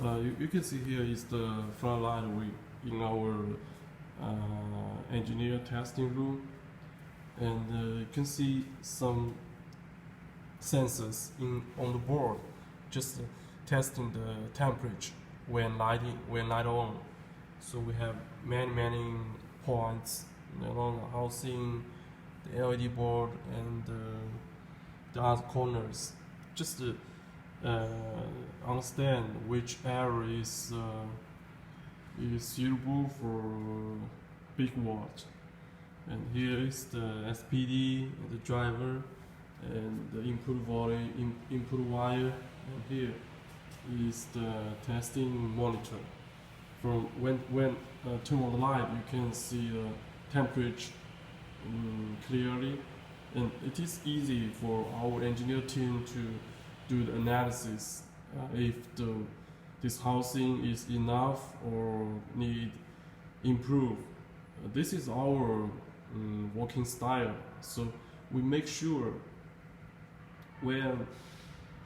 You can see here is the front line in our engineer testing room, and you can see some sensors on the board, just testing the temperature when light on. So we have many points along the housing, the LED board, and the other corners, just to understand which area is suitable for big watt. And here is the SPD, the driver, and the input volume, input wire, and here is the testing monitor. From when turn on the light, you can see the temperature clearly, and it is easy for our engineer team to do the analysis if this housing is enough or need improve. This is our working style, so we make sure when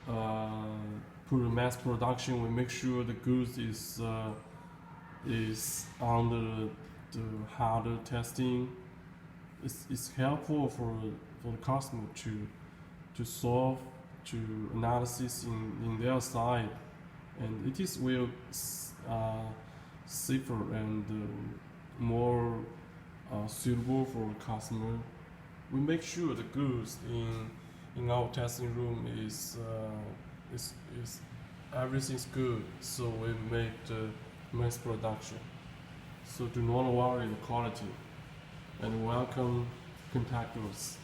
put in mass production, we make sure the goods is under the harder testing. It's helpful for the customer to solve to analysis in their side, and it is will safer and more suitable for customer. We make sure the goods in our testing room is everything's good, so we make the mass production. So do not worry the quality, and welcome contact us.